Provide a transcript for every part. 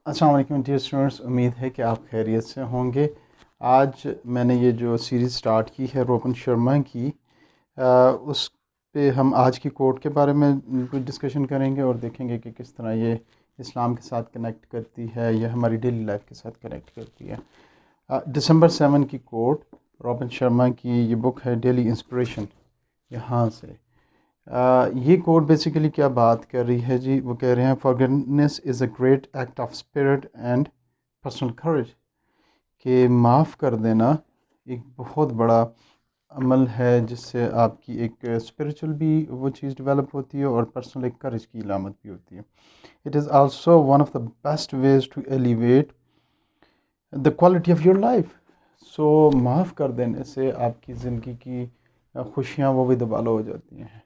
السلام علیکم dear students, امید ہے کہ آپ خیریت سے ہوں گے۔ آج میں نے یہ جو سیریز سٹارٹ کی ہے روپن شرما کی، اس پہ ہم آج کی کوٹ کے بارے میں کچھ ڈسکشن کریں گے اور دیکھیں گے کہ کس طرح یہ اسلام کے ساتھ کنیکٹ کرتی ہے یا ہماری ڈیلی لائف کے ساتھ کنیکٹ کرتی ہے۔ دسمبر 7 کی کوٹ روپن شرما کی، یہ بک ہے ڈیلی انسپریشن، یہاں سے یہ کوٹ بیسیکلی کیا بات کر رہی ہے جی؟ وہ کہہ رہے ہیں forgiveness is a great act of spirit and personal courage, کہ معاف کر دینا ایک بہت بڑا عمل ہے جس سے آپ کی ایک اسپریچول بھی وہ چیز ڈیولپ ہوتی ہے اور پرسنل ایک کریج کی علامت بھی ہوتی ہے۔ It is also one of the best ways to elevate the quality of your life. So معاف کر دینے سے آپ کی زندگی کی خوشیاں وہ بھی دوبالا ہو جاتی ہیں۔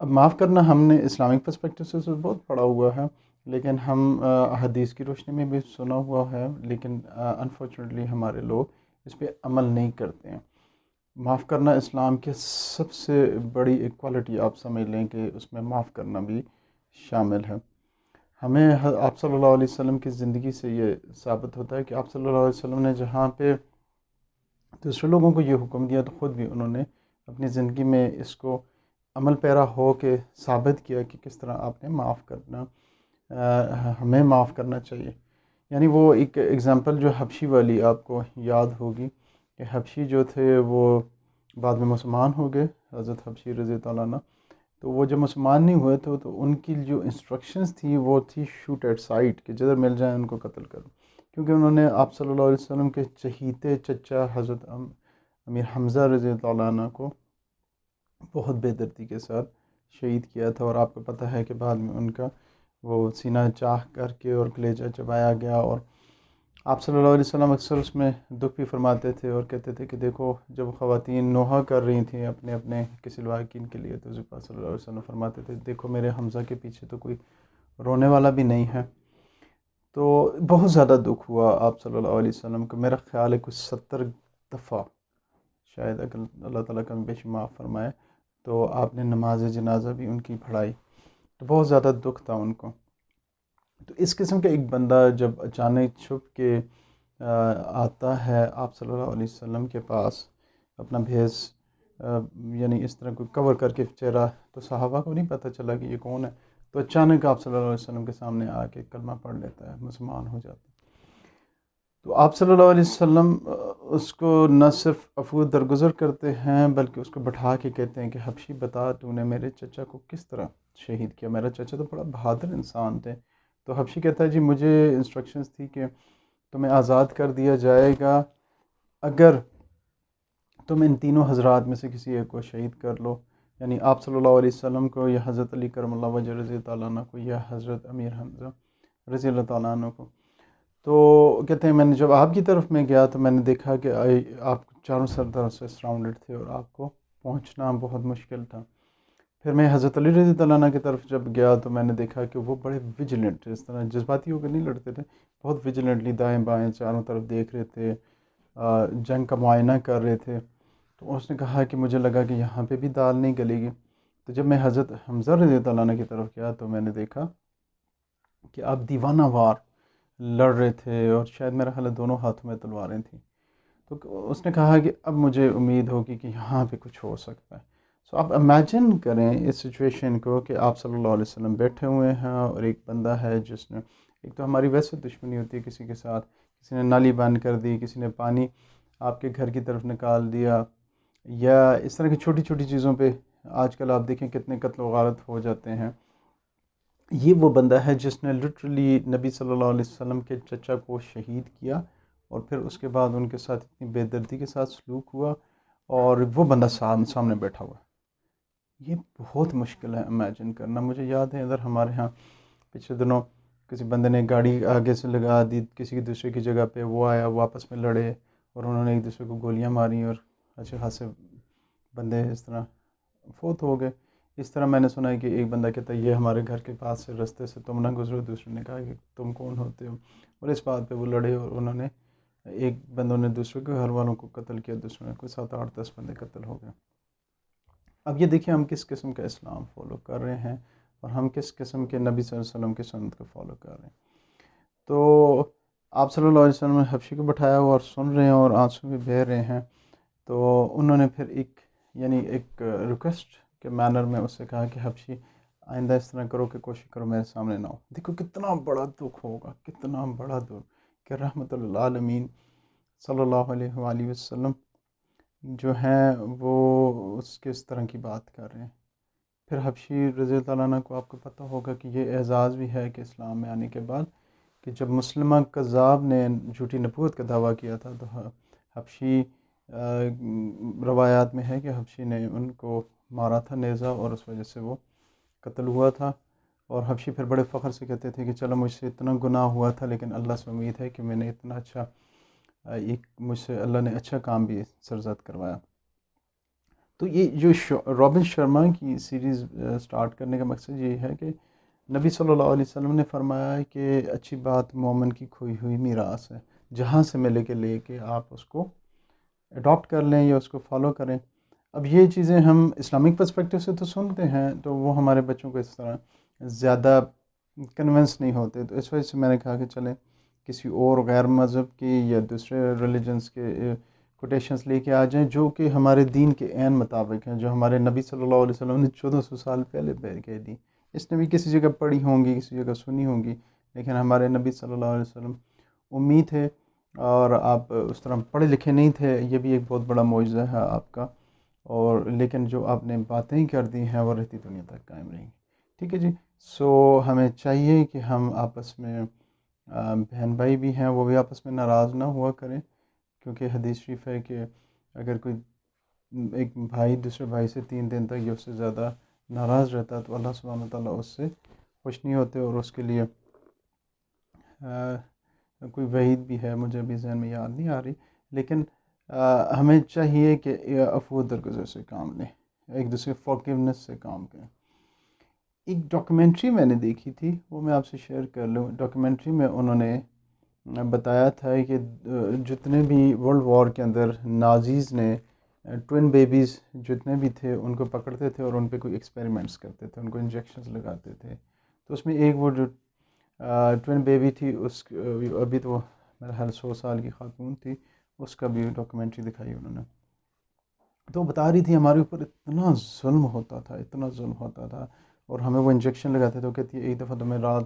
اب معاف کرنا ہم نے اسلامک پرسپیکٹو سے بہت پڑھا ہوا ہے، لیکن ہم حدیث کی روشنی میں بھی سنا ہوا ہے، لیکن انفارچونیٹلی ہمارے لوگ اس پہ عمل نہیں کرتے ہیں۔ معاف کرنا اسلام کے سب سے بڑی ایک کوالٹی آپ سمجھ لیں کہ اس میں معاف کرنا بھی شامل ہے۔ ہمیں آپ صلی اللہ علیہ وسلم کی زندگی سے یہ ثابت ہوتا ہے کہ آپ صلی اللہ علیہ وسلم نے جہاں پہ دوسرے لوگوں کو یہ حکم دیا تو خود بھی انہوں نے اپنی زندگی میں اس کو عمل پیرا ہو کے ثابت کیا کہ کس طرح آپ نے معاف کرنا، ہمیں معاف کرنا چاہیے۔ یعنی وہ ایک ایگزامپل جو حبشی والی آپ کو یاد ہوگی کہ حبشی جو تھے وہ بعد میں مسلمان ہو گئے، حضرت حبشی رضی اللہ عنہ۔ تو وہ جب مسلمان نہیں ہوئے تھے تو ان کی جو انسٹرکشنز تھی وہ تھی شوٹ ایٹ سائٹ، کہ جدھر مل جائیں ان کو قتل کرو، کیونکہ انہوں نے آپ صلی اللہ علیہ وسلم کے چہیتے چچا حضرت امیر حمزہ رضی اللہ عنہ کو بہت بے دردی کے ساتھ شہید کیا تھا، اور آپ کو پتہ ہے کہ بعد میں ان کا وہ سینہ چاہ کر کے اور کلیجہ چبایا گیا۔ اور آپ صلی اللہ علیہ وسلم اکثر اس میں دکھ بھی فرماتے تھے اور کہتے تھے کہ دیکھو جب خواتین نوحہ کر رہی تھیں اپنے اپنے کسی لواحقین کے لیے، تو حضور پاک صلی اللہ علیہ وسلم فرماتے تھے دیکھو میرے حمزہ کے پیچھے تو کوئی رونے والا بھی نہیں ہے۔ تو بہت زیادہ دکھ ہوا آپ صلی اللہ علیہ وسلم کو، میرا خیال ہے کچھ 70 دفعہ شاید، اگر اللہ تعالیٰ کا بیش معاف فرمائے، تو آپ نے نماز جنازہ بھی ان کی پڑھائی، تو بہت زیادہ دکھ تھا ان کو۔ تو اس قسم کا ایک بندہ جب اچانک چھپ کے آتا ہے آپ صلی اللہ علیہ وسلم کے پاس اپنا بھیس یعنی اس طرح کوئی کور کر کے چہرہ، تو صحابہ کو نہیں پتہ چلا کہ یہ کون ہے، تو اچانک آپ صلی اللہ علیہ وسلم کے سامنے آ کے کلمہ پڑھ لیتا ہے، مسلمان ہو جاتا ہے۔ تو آپ صلی اللہ علیہ وسلم اس کو نہ صرف عفو درگزر کرتے ہیں بلکہ اس کو بٹھا کے کہتے ہیں کہ حبشی بتا تو نے میرے چچا کو کس طرح شہید کیا، میرا چچا تو بڑا بہادر انسان تھے۔ تو حبشی کہتا ہے جی مجھے انسٹرکشنز تھی کہ تمہیں آزاد کر دیا جائے گا اگر تم ان تینوں حضرات میں سے کسی ایک کو شہید کر لو، یعنی آپ صلی اللہ علیہ وسلم کو یا حضرت علی کرم اللہ وجہ رضی اللہ عنہ کو یا حضرت امیر حمزہ رضی اللہ تعالیٰ عنہ کو۔ تو کہتے ہیں میں نے جب آپ کی طرف میں گیا تو میں نے دیکھا کہ آپ چاروں طرف سے سراؤنڈڈ تھے اور آپ کو پہنچنا بہت مشکل تھا۔ پھر میں حضرت علی رضی اللہ عنہ کی طرف جب گیا تو میں نے دیکھا کہ وہ بڑے ویجیلنٹ، اس طرح جذباتی ہو کر نہیں لڑتے تھے، بہت ویجیلنٹلی دائیں بائیں چاروں طرف دیکھ رہے تھے، جنگ کا معائنہ کر رہے تھے۔ تو اس نے کہا کہ مجھے لگا کہ یہاں پہ بھی دال نہیں گلے گی۔ تو جب میں حضرت حمزہ رضی اللہ عنہ کی طرف گیا تو میں نے دیکھا کہ آپ دیوانہ وار لڑ رہے تھے اور شاید میرا خیال ہے دونوں ہاتھوں میں تلواریں تھیں۔ تو اس نے کہا کہ اب مجھے امید ہوگی کہ یہاں پہ کچھ ہو سکتا ہے۔ سو آپ امیجن کریں اس سچویشن کو کہ آپ صلی اللہ علیہ وسلم بیٹھے ہوئے ہیں اور ایک بندہ ہے جس نے، ایک تو ہماری ویسے دشمنی ہوتی ہے کسی کے ساتھ، کسی نے نالی بند کر دی، کسی نے پانی آپ کے گھر کی طرف نکال دیا، یا اس طرح کی چھوٹی چھوٹی چیزوں پہ آج کل آپ دیکھیں کتنے قتل و غارت ہو جاتے ہیں۔ یہ وہ بندہ ہے جس نے لٹرلی نبی صلی اللہ علیہ وسلم کے چچا کو شہید کیا، اور پھر اس کے بعد ان کے ساتھ اتنی بے دردی کے ساتھ سلوک ہوا، اور وہ بندہ سامنے بیٹھا ہوا ہے۔ یہ بہت مشکل ہے امیجن کرنا۔ مجھے یاد ہے ادھر ہمارے ہاں پچھلے دنوں کسی بندے نے گاڑی آگے سے لگا دی کسی کی دوسرے کی جگہ پہ، وہ آیا، واپس میں لڑے اور انہوں نے ایک دوسرے کو گولیاں ماری اور اچھے خاصے بندے اس طرح فوت ہو گئے۔ اس طرح میں نے سنا ہے کہ ایک بندہ کہتا ہے یہ ہمارے گھر کے پاس سے رستے سے تم نہ گزرو، دوسرے نے کہا کہ تم کون ہوتے ہو، اور اس بات پہ وہ لڑے اور انہوں نے، ایک بندوں نے دوسرے کے گھر والوں کو قتل کیا، دوسروں نے کوئی 7 8 10 بندے قتل ہو گئے۔ اب یہ دیکھیں ہم کس قسم کا اسلام فالو کر رہے ہیں اور ہم کس قسم کے نبی صلی اللہ علیہ وسلم کی سنت کو فالو کر رہے ہیں۔ تو آپ صلی اللہ علیہ وسلم نے حبشی کو بٹھایا ہوا اور سن رہے ہیں اور آنسو بھی بہہ رہے ہیں. تو انہوں نے پھر ایک ریکویسٹ کے مینر میں اس سے کہا کہ حبشی آئندہ اس طرح کرو کہ کوشش کرو میرے سامنے نہ ہو. دیکھو کتنا بڑا دکھ ہوگا، کتنا بڑا دکھ کہ رحمت للعالمین صلی اللہ علیہ وآلہ وسلم جو ہیں وہ اس کے اس طرح کی بات کر رہے ہیں. پھر حبشی رضی اللہ عنہ کو آپ کو پتہ ہوگا کہ یہ اعزاز بھی ہے کہ اسلام میں آنے کے بعد کہ جب مسلمہ کذاب نے جھوٹی نبوت کا دعویٰ کیا تھا تو حبشی روایات میں ہے کہ حبشی نے ان کو مارا تھا نیزہ اور اس وجہ سے وہ قتل ہوا تھا. اور حبشی پھر بڑے فخر سے کہتے تھے کہ چلو مجھ سے اتنا گناہ ہوا تھا لیکن اللہ سے امید ہے کہ میں نے اتنا اچھا مجھ سے اللہ نے اچھا کام بھی سرزد کروایا. تو یہ جو رابن شرما کی سیریز سٹارٹ کرنے کا مقصد یہ ہے کہ نبی صلی اللہ علیہ وسلم نے فرمایا ہے کہ اچھی بات مومن کی کھوئی ہوئی میراث ہے، جہاں سے ملے کے لے کے آپ اس کو اڈاپٹ کر لیں یا اس کو فالو کریں. اب یہ چیزیں ہم اسلامک پرسپیکٹیو سے تو سنتے ہیں تو وہ ہمارے بچوں کو اس طرح زیادہ کنونس نہیں ہوتے، تو اس وجہ سے میں نے کہا کہ چلیں کسی اور غیر مذہب کی یا دوسرے ریلیجنس کے کوٹیشنز لے کے آ جائیں جو کہ ہمارے دین کے عین مطابق ہیں، جو ہمارے نبی صلی اللہ علیہ وسلم نے 1400 سال پہلے کہہ دی. اس نے بھی کسی جگہ پڑھی ہوں گی، کسی جگہ سنی ہوں گی، لیکن ہمارے نبی صلی اللہ علیہ وسلم امی تھے اور آپ اس طرح پڑھے لکھے نہیں تھے. یہ بھی ایک بہت بڑا معجزہ ہے آپ کا، اور لیکن جو آپ نے باتیں کر دی ہیں وہ رہتی دنیا تک قائم رہیں گی. ٹھیک ہے جی. سو ہمیں چاہیے کہ ہم آپس میں بہن بھائی بھی ہیں وہ بھی آپس میں ناراض نہ ہوا کریں، کیونکہ حدیث شریف ہے کہ اگر کوئی ایک بھائی دوسرے بھائی سے 3 دن تک یا اس سے زیادہ ناراض رہتا ہے تو اللہ سبحانہ وتعالیٰ اس سے خوش نہیں ہوتے، اور اس کے لیے کوئی وعید بھی ہے، مجھے ابھی ذہن میں یاد نہیں آ رہی، لیکن ہمیں چاہیے کہ عفو درگزر سے کام لیں، ایک دوسرے فارگیونیس سے کام کریں. ایک ڈاکیومنٹری میں نے دیکھی تھی، وہ میں آپ سے شیئر کر لوں. ڈاکیومنٹری میں انہوں نے بتایا تھا کہ جتنے بھی ورلڈ وار کے اندر نازیز نے ٹوین بیبیز جتنے بھی تھے ان کو پکڑتے تھے اور ان پہ کوئی ایکسپیریمنٹس کرتے تھے، ان کو انجیکشنز لگاتے تھے. تو اس میں ایک وہ جو ٹوین بیبی تھی اس ابھی تو وہ میرا خیال 100 سال کی خاتون تھی، اس کا بھی ڈاکیومنٹری دکھائی انہوں نے. تو وہ بتا رہی تھی ہمارے اوپر اتنا ظلم ہوتا تھا، اتنا ظلم ہوتا تھا، اور ہمیں وہ انجیکشن لگاتے تھے. وہ کہتی ہے ایک دفعہ تو میں رات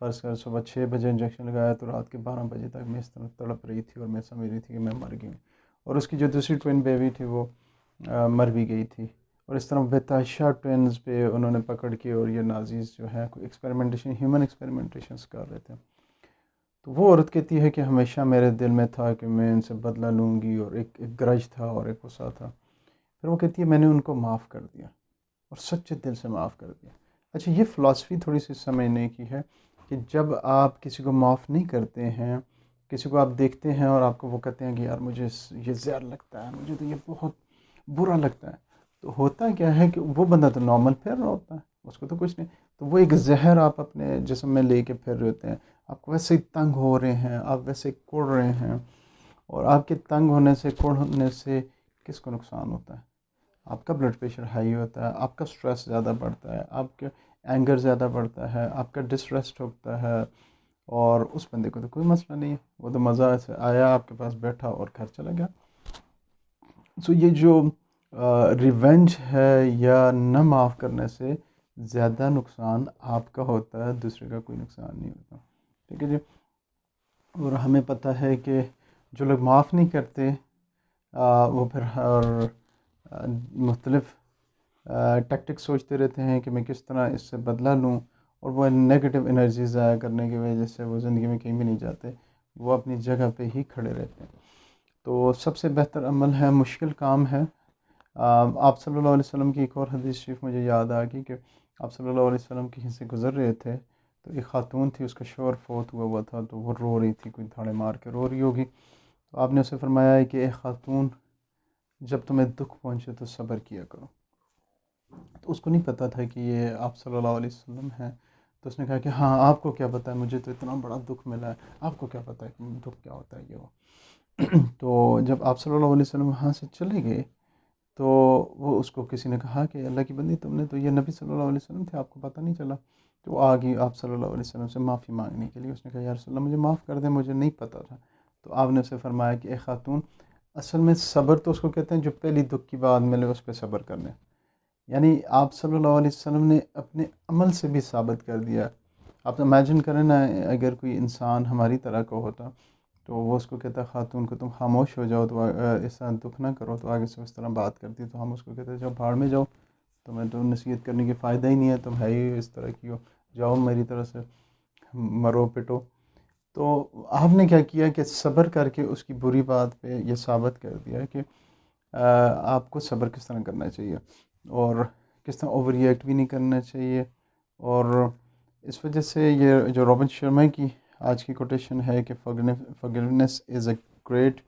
فرض کر صبح 6 بجے انجیکشن لگایا تو رات کے 12 بجے تک میں اس طرح تڑپ رہی تھی اور میں سمجھ رہی تھی کہ میں مر گئی ہوں. اور اس کی جو دوسری ٹوین بیبی تھی وہ مر بھی گئی تھی. اور اس طرح بتاشا ٹوینز پہ انہوں نے پکڑ کے اور یہ نازیز جو ہے کوئی ایکسپیریمنٹیشن ہیومن ایکسپیریمنٹیشنس کر رہے تھے. تو وہ عورت کہتی ہے کہ ہمیشہ میرے دل میں تھا کہ میں ان سے بدلہ لوں گی، اور ایک گرج تھا اور ایک غصہ تھا. پھر وہ کہتی ہے میں نے ان کو معاف کر دیا اور سچے دل سے معاف کر دیا. اچھا، یہ فلاسفی تھوڑی سی سمجھنے کی ہے کہ جب آپ کسی کو معاف نہیں کرتے ہیں، کسی کو آپ دیکھتے ہیں اور آپ کو وہ کہتے ہیں کہ یار مجھے یہ زہر لگتا ہے، مجھے تو یہ بہت برا لگتا ہے، تو ہوتا کیا ہے کہ وہ بندہ تو نارمل پھر رہا ہوتا ہے، اس کو تو کچھ نہیں. تو وہ ایک زہر آپ اپنے جسم میں لے کے پھر رہے ہوتے ہیں. آپ کو ویسے ہی تنگ ہو رہے ہیں، آپ ویسے ہی کوڑ رہے ہیں، اور آپ کے تنگ ہونے سے کوڑ ہونے سے کس کو نقصان ہوتا ہے؟ آپ کا بلڈ پریشر ہائی ہوتا ہے، آپ کا سٹریس زیادہ بڑھتا ہے، آپ کا اینگر زیادہ بڑھتا ہے، آپ کا ڈسٹریسٹ ہوتا ہے. اور اس بندے کو تو کوئی مسئلہ نہیں ہے، وہ تو مزہ سے آیا آپ کے پاس بیٹھا اور گھر چلا گیا. سو یہ جو ریونج ہے یا نہ معاف کرنے سے زیادہ نقصان آپ کا ہوتا ہے، دوسرے کا کوئی نقصان نہیں ہوتا. ٹھیک ہے جی. اور ہمیں پتہ ہے کہ جو لوگ معاف نہیں کرتے وہ پھر مختلف ٹیکٹک سوچتے رہتے ہیں کہ میں کس طرح اس سے بدلہ لوں، اور وہ نیگیٹو انرجی ضائع کرنے کی وجہ سے وہ زندگی میں کہیں بھی نہیں جاتے، وہ اپنی جگہ پہ ہی کھڑے رہتے ہیں. تو سب سے بہتر عمل ہے، مشکل کام ہے. آپ صلی اللہ علیہ وسلم کی ایک اور حدیث شریف مجھے یاد آ گئی کہ آپ صلی اللہ علیہ وسلم کہیں سے گزر رہے تھے تو ایک خاتون تھی، اس کا شوہر فوت ہوا تھا، تو وہ رو رہی تھی، کوئی دھاڑے مار کے رو رہی ہوگی. تو آپ نے اسے فرمایا ہے کہ اے خاتون، جب تمہیں دکھ پہنچے تو صبر کیا کرو. تو اس کو نہیں پتہ تھا کہ یہ آپ صلی اللہ علیہ وسلم ہیں. تو اس نے کہا کہ ہاں آپ کو کیا پتہ ہے، مجھے تو اتنا بڑا دکھ ملا ہے، آپ کو کیا پتہ ہے کہ دکھ کیا ہوتا ہے یہ وہ. تو جب آپ صلی اللہ علیہ وسلم وہاں سے چلے گئے تو وہ اس کو کسی نے کہا کہ اللہ کی بندی تم نے تو یہ نبی صلی اللہ علیہ وسلم تھے، آپ کو پتہ نہیں چلا؟ تو وہ آ گئی آپ صلی اللہ علیہ وسلم سے معافی مانگنے کے لیے. اس نے کہا یا رسول اللہ مجھے معاف کر دیں، مجھے نہیں پتہ تھا. تو آپ نے اسے فرمایا کہ اے خاتون، اصل میں صبر تو اس کو کہتے ہیں جو پہلی دکھ کی بات ملے اس پہ صبر کر لیں. یعنی آپ صلی اللہ علیہ وسلم نے اپنے عمل سے بھی ثابت کر دیا. آپ امیجن کریں نا، اگر کوئی انسان ہماری طرح کا ہوتا تو وہ اس کو کہتا خاتون کو تم خاموش ہو جاؤ، تو اس طرح دکھ نہ کرو، تو آگے سے اس طرح بات کرتی تو ہم اس کو کہتے جاؤ بھاڑ میں جاؤ، تمہیں تو نصیحت کرنے کی فائدہ ہی نہیں ہے، تم ہے ہی اس طرح کی ہو، جاؤ میری طرح سے مرو پٹو. تو آپ نے کیا کیا کہ صبر کر کے اس کی بری بات پہ یہ ثابت کر دیا کہ آپ کو صبر کس طرح کرنا چاہیے اور کس طرح اوور ریئیکٹ بھی نہیں کرنا چاہیے. اور اس وجہ سے یہ جو رابن شرما کی آج کی کوٹیشن ہے کہ forgiveness is a great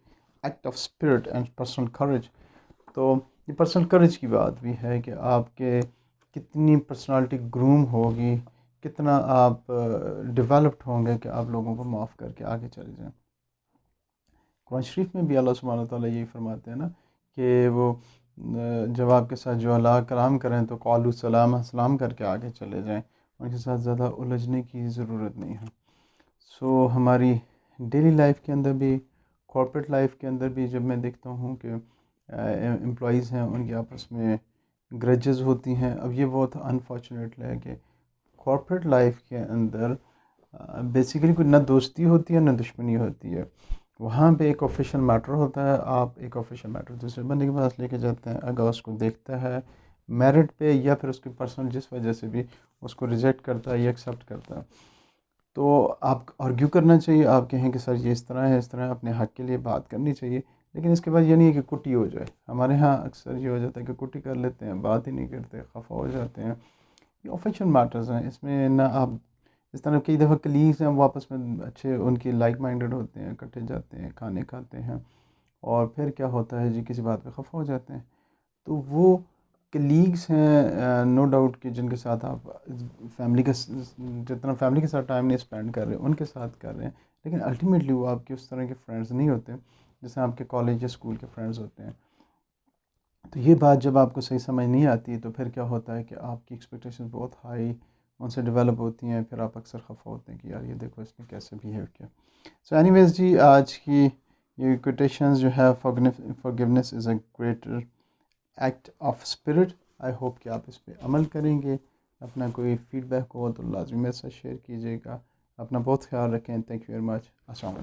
act of spirit and personal courage. تو یہ پرسنل کریج کی بات بھی ہے کہ آپ کے کتنی پرسنالٹی گروم ہوگی، کتنا آپ ڈیولپڈ ہوں گے کہ آپ لوگوں کو معاف کر کے آگے چلے جائیں. قرآن شریف میں بھی اللہ سبحانہ تعالیٰ یہی فرماتے ہیں نا کہ وہ جب آپ کے ساتھ جو اللہ کلام کریں تو قالوا سلام، سلام کر کے آگے چلے جائیں، ان کے ساتھ زیادہ الجھنے کی ضرورت نہیں ہے. سو ہماری ڈیلی لائف کے اندر بھی، کارپوریٹ لائف کے اندر بھی جب میں دیکھتا ہوں کہ امپلائیز ہیں ان کی آپس میں گرجز ہوتی ہیں. اب یہ بہت انفارچونیٹ ہے کہ کارپوریٹ لائف کے اندر بیسیکلی کوئی نہ دوستی ہوتی ہے نہ دشمنی ہوتی ہے. وہاں پہ ایک آفیشیل میٹر ہوتا ہے، آپ ایک آفیشیل میٹر دوسرے بندے کے پاس لے کے جاتے ہیں، اگر اس کو دیکھتا ہے میرٹ پہ یا پھر اس کی پرسنل جس وجہ سے بھی اس کو ریجیکٹ کرتا ہے یا ایکسیپٹ کرتا ہے، تو آپ آرگیو کرنا چاہیے. آپ کہیں کہ سر یہ اس طرح ہے، اس طرح ہے، اپنے حق کے لیے بات کرنی چاہیے. لیکن اس کے بعد یہ نہیں ہے کہ کٹی ہو جائے. ہمارے ہاں اکثر یہ ہو جاتا ہے کہ کٹی کر لیتے ہیں، بات ہی نہیں کرتے، خفا ہو جاتے ہیں. یہ آفیشیل میٹرز ہیں، اس میں نہ آپ اس طرح کئی دفعہ کلیگز ہیں وہ آپس میں اچھے ان کی لائک مائنڈڈ ہوتے ہیں، اکٹھے جاتے ہیں، کھانے کھاتے ہیں، اور پھر کیا ہوتا ہے جی کسی بات پہ خفا ہو جاتے ہیں. تو وہ کلیگس ہیں نو ڈاؤٹ کہ جن کے ساتھ آپ فیملی کا جتنا فیملی کے ساتھ ٹائم نہیں اسپینڈ کر رہے ان کے ساتھ کر رہے ہیں، لیکن الٹیمیٹلی وہ آپ کے اس طرح کے فرینڈز نہیں ہوتے جیسے آپ کے کالج یا اسکول کے فرینڈز ہوتے ہیں. تو یہ بات جب آپ کو صحیح سمجھ نہیں آتی تو پھر کیا ہوتا ہے کہ آپ کی ایکسپیکٹیشن بہت ہائی ان سے ڈیولپ ہوتی ہیں، پھر آپ اکثر خفا ہوتے ہیں کہ یار یہ دیکھو اس نے کیسے بیہیو کیا. سو اینی ویز جی، آج کی یہ کوٹیشنز جو ہے forgiveness is a greater act of spirit. I hope کہ آپ اس پہ عمل کریں گے. اپنا کوئی فیڈ بیک ہو تو لازمی میرے ساتھ شیئر کیجیے گا. اپنا بہت خیال رکھیں. Thank you very much. السلام علیکم.